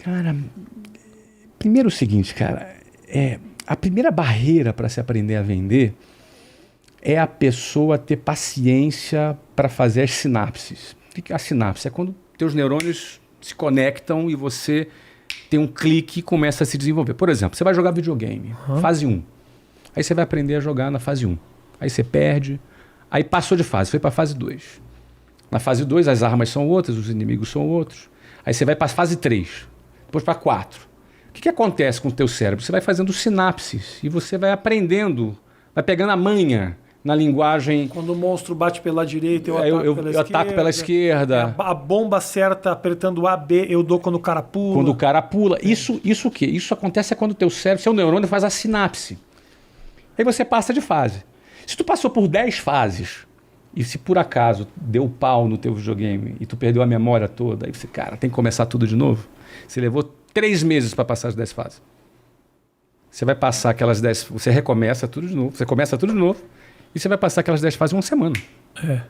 Cara, primeiro o seguinte, cara, a primeira barreira para se aprender a vender é a pessoa ter paciência para fazer as sinapses. O que é a sinapse? É quando teus neurônios se conectam e você tem um clique e começa a se desenvolver. Por exemplo, você vai jogar videogame, fase 1. Aí você vai aprender a jogar na fase 1. Aí você perde, aí passou de fase, foi para a fase 2. Na fase 2 as armas são outras, os inimigos são outros. Aí você vai para a fase 3, depois para 4. O que acontece com o teu cérebro? Você vai fazendo sinapses e você vai aprendendo, vai pegando a manha na linguagem. Quando o monstro bate pela direita, eu ataco pela esquerda. A bomba certa apertando A, B, eu dou quando o cara pula. Quando o cara pula. Isso o quê? Isso acontece quando o teu cérebro, seu neurônio faz a sinapse. Aí você passa de fase. Se tu passou por 10 fases e se por acaso deu pau no teu videogame e tu perdeu a memória toda, aí você, cara, tem que começar tudo de novo. Você levou 3 meses para passar as 10 fases. Você vai passar aquelas 10... Você recomeça tudo de novo. Você começa tudo de novo. E você vai passar aquelas 10 fases em uma semana.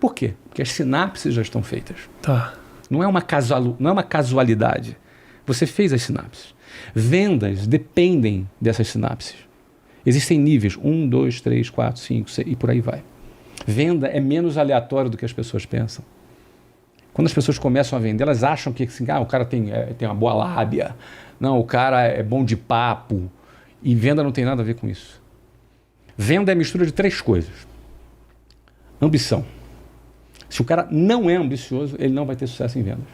Por quê? Porque as sinapses já estão feitas. Tá. Não é uma casualidade. Você fez as sinapses. Vendas dependem dessas sinapses. Existem níveis. 1, 2, 3, 4, 5, 6 e por aí vai. Venda é menos aleatório do que as pessoas pensam. Quando as pessoas começam a vender, elas acham que assim, o cara tem uma boa lábia. Não, o cara é bom de papo. E venda não tem nada a ver com isso. Venda é a mistura de 3 coisas. Ambição. Se o cara não é ambicioso, ele não vai ter sucesso em vendas.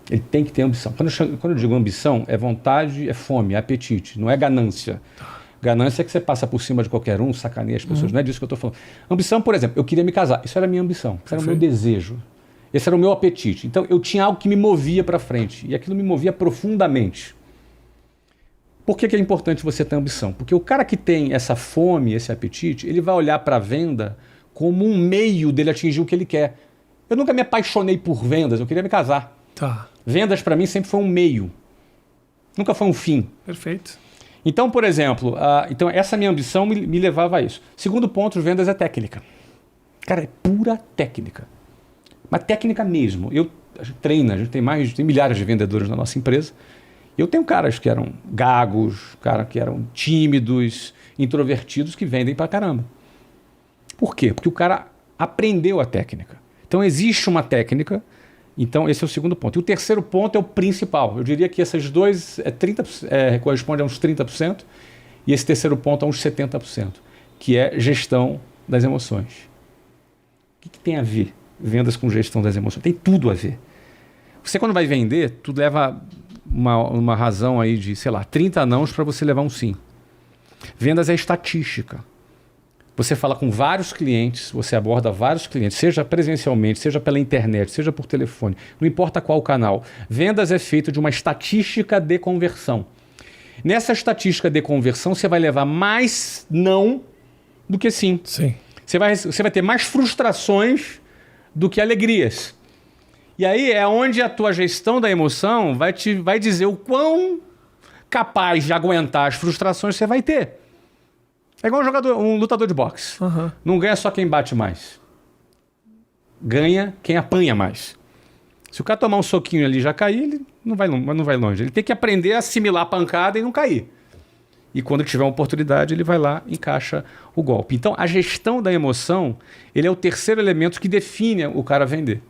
Ele tem que ter ambição. Quando eu digo ambição, é vontade, é fome, é apetite, não é ganância. Ganância é que você passa por cima de qualquer um, sacaneia as pessoas. Não é disso que eu estou falando. Ambição, por exemplo, eu queria me casar. Isso era a minha ambição, isso era o meu desejo. Esse era o meu apetite. Então eu tinha algo que me movia para frente. E aquilo me movia profundamente. Por que é importante você ter ambição? Porque o cara que tem essa fome, esse apetite, ele vai olhar para a venda como um meio dele atingir o que ele quer. Eu nunca me apaixonei por vendas, eu queria me casar. Tá. Vendas para mim sempre foi um meio. Nunca foi um fim. Perfeito. Então, por exemplo, então essa minha ambição me levava a isso. Segundo ponto, vendas é técnica. Cara, é pura técnica. Mas técnica mesmo. A gente treina, a gente tem milhares de vendedores na nossa empresa. Eu tenho caras que eram gagos, caras que eram tímidos, introvertidos, que vendem pra caramba. Por quê? Porque o cara aprendeu a técnica. Então existe uma técnica, então esse é o segundo ponto. E o terceiro ponto é o principal. Eu diria que esses dois correspondem a uns 30%, e esse terceiro ponto a uns 70%, que é gestão das emoções. O que tem a ver vendas com gestão das emoções? Tem tudo a ver. Você quando vai vender, tu leva uma razão aí de, sei lá, 30 nãos para você levar um sim. Vendas é estatística. Você fala com vários clientes, você aborda vários clientes, seja presencialmente, seja pela internet, seja por telefone, não importa qual canal. Vendas é feito de uma estatística de conversão. Nessa estatística de conversão, você vai levar mais não do que sim. Sim. Você vai ter mais frustrações do que alegrias. E aí é onde a tua gestão da emoção vai dizer o quão capaz de aguentar as frustrações você vai ter. É igual um lutador de boxe. Não ganha só quem bate mais. Ganha quem apanha mais. Se o cara tomar um soquinho ali e já cair, ele não vai longe. Ele tem que aprender a assimilar a pancada e não cair. E quando tiver uma oportunidade, ele vai lá e encaixa o golpe. Então, a gestão da emoção, ele é o terceiro elemento que define o cara vender.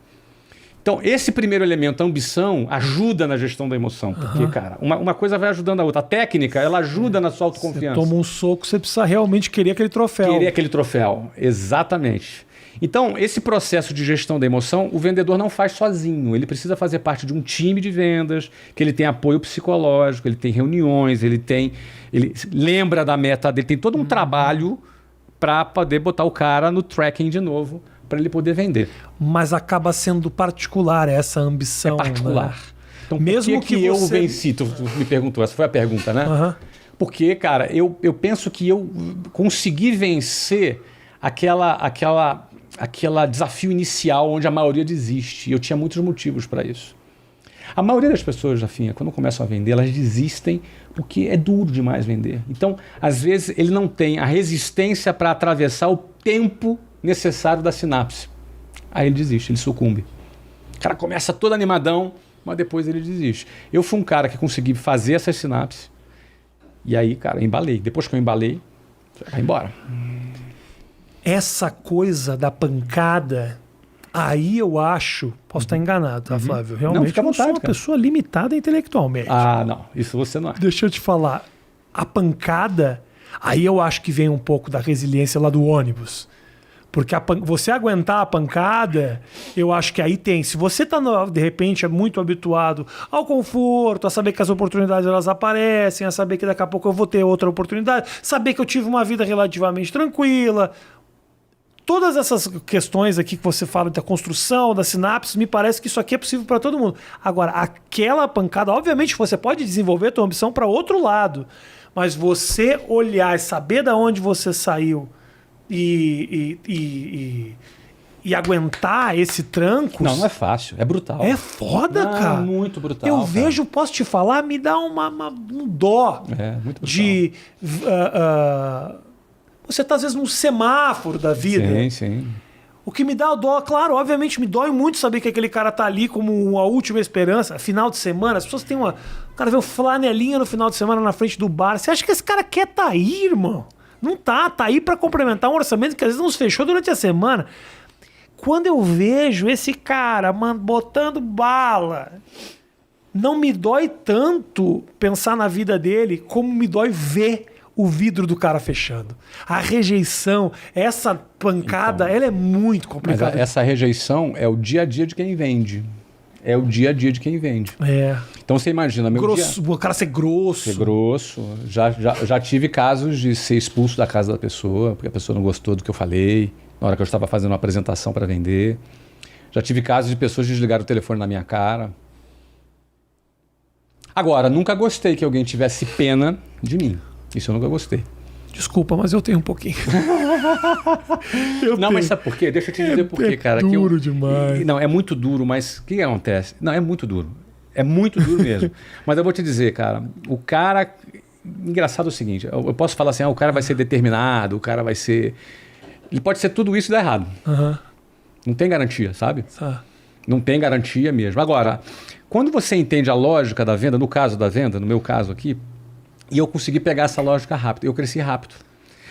Então, esse primeiro elemento, a ambição, ajuda na gestão da emoção. Porque, cara, uma coisa vai ajudando a outra. A técnica, ela ajuda na sua autoconfiança. Você toma um soco, você precisa realmente querer aquele troféu. Querer aquele troféu, exatamente. Então, esse processo de gestão da emoção, o vendedor não faz sozinho. Ele precisa fazer parte de um time de vendas, que ele tem apoio psicológico, ele tem reuniões, ele lembra da meta dele, tem todo um trabalho para poder botar o cara no tracking de novo, para ele poder vender. Mas acaba sendo particular essa ambição. É particular. Né? Então, mesmo por que eu venci? Tu me perguntou, essa foi a pergunta, né? Porque, cara, eu penso que eu consegui vencer aquela desafio inicial onde a maioria desiste. E eu tinha muitos motivos para isso. A maioria das pessoas, Rafinha, quando começam a vender, elas desistem porque é duro demais vender. Então, às vezes, ele não tem a resistência para atravessar o tempo necessário da sinapse. Aí ele desiste, ele sucumbe. O cara começa todo animadão, mas depois ele desiste. Eu fui um cara que consegui fazer essas sinapses, e aí, cara, eu embalei. Depois que eu embalei, vai embora. Essa coisa da pancada, aí eu acho, posso estar enganado, tá, Flávio? Realmente fica à eu sou vontade, uma cara. pessoa limitada intelectualmente. Ah, não, isso você não é. Deixa eu te falar, a pancada, aí eu acho que vem um pouco da resiliência lá do ônibus. Porque você aguentar a pancada, eu acho que aí tem. Se você tá, de repente, é muito habituado ao conforto, a saber que as oportunidades elas aparecem, a saber que daqui a pouco eu vou ter outra oportunidade, saber que eu tive uma vida relativamente tranquila. Todas essas questões aqui que você fala da construção, da sinapse, me parece que isso aqui é possível para todo mundo. Agora, aquela pancada, obviamente você pode desenvolver a tua ambição para outro lado, mas você olhar e saber de onde você saiu e aguentar esse tranco. Não é fácil, é brutal. É foda, cara. É muito brutal. Eu cara. vejo, posso te falar, me dá um dó É, muito brutal. de. Você tá às vezes num semáforo da vida. Sim, sim. O que me dá dó, claro, obviamente me dói muito saber que aquele cara tá ali como a última esperança, final de semana, as pessoas têm uma. O cara vê o flanelinha no final de semana na frente do bar. Você acha que esse cara quer tá aí, irmão? Não tá aí pra complementar um orçamento que às vezes não se fechou durante a semana. Quando eu vejo esse cara, mano, botando bala, não me dói tanto pensar na vida dele como me dói ver o vidro do cara fechando. A rejeição, essa pancada, ela é muito Mas complicada. essa rejeição é o dia a dia de quem vende. É o dia a dia de quem vende. É. Então você imagina, meu Grosso, dia... o cara ser grosso. Ser grosso. Já tive casos de ser expulso da casa da pessoa, porque a pessoa não gostou do que eu falei, na hora que eu estava fazendo uma apresentação para vender. Já tive casos de pessoas desligarem o telefone na minha cara. Agora, nunca gostei que alguém tivesse pena de mim. Isso eu nunca gostei. Desculpa, mas eu tenho um pouquinho. Não, mas sabe por quê? Deixa eu te dizer por quê, cara. Duro demais. Não, é muito duro, mas o que acontece? Não, é muito duro. É muito duro mesmo. Mas eu vou te dizer, cara, o cara... Engraçado é o seguinte, eu posso falar assim, o cara vai ser determinado, o cara vai ser... Ele pode ser tudo isso e dar errado. Não tem garantia, sabe? Não tem garantia mesmo. Agora, quando você entende a lógica da venda, no caso da venda, no meu caso aqui, e eu consegui pegar essa lógica rápido, eu cresci rápido.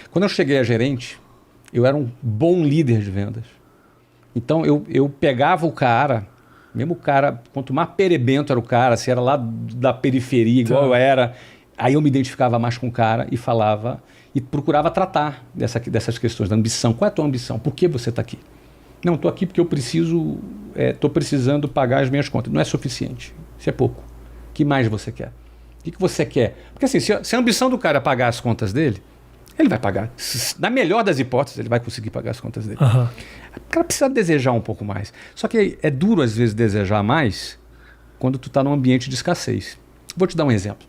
Quando eu cheguei a gerente, eu era um bom líder de vendas. Então eu pegava o cara, mesmo o cara, quanto mais perebento era o cara, se era lá da periferia, igual eu era, aí eu me identificava mais com o cara e falava, e procurava tratar dessas questões da ambição. Qual é a tua ambição? Por que você está aqui? Não, estou aqui porque eu estou precisando pagar as minhas contas. Não é suficiente, isso é pouco. O que mais você quer? O que você quer? Porque assim, se a ambição do cara é pagar as contas dele, ele vai pagar. Na melhor das hipóteses, ele vai conseguir pagar as contas dele. O cara precisa desejar um pouco mais. Só que é duro, às vezes, desejar mais quando tu está num ambiente de escassez. Vou te dar um exemplo.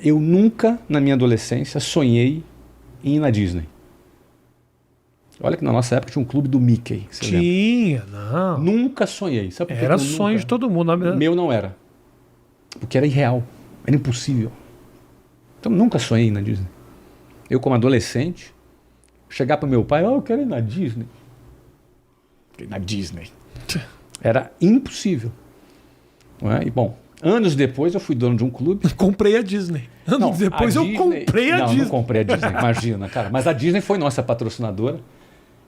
Eu nunca, na minha adolescência, sonhei em ir na Disney. Olha que na nossa época tinha um clube do Mickey. Tinha, não. Nunca sonhei. Sabe por que Era eu sonho nunca? de todo mundo. Meu não era. Porque era irreal. Era impossível. Então nunca sonhei na Disney. Eu, como adolescente, chegar para o meu pai, eu quero ir na Disney. Ir na Disney. Era impossível. Não é? E bom, anos depois eu fui dono de um clube. Comprei a Disney. Anos depois eu comprei a Disney. Não comprei a Disney, imagina, cara. Mas a Disney foi nossa patrocinadora,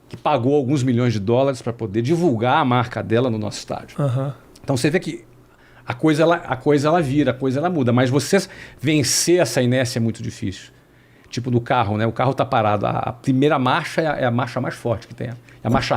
que pagou alguns milhões de dólares para poder divulgar a marca dela no nosso estádio. Então você vê que a coisa ela vira, a coisa ela muda, mas você vencer essa inércia é muito difícil. Tipo no carro, né? O carro está parado, a primeira marcha é a marcha mais forte que tem, é a marcha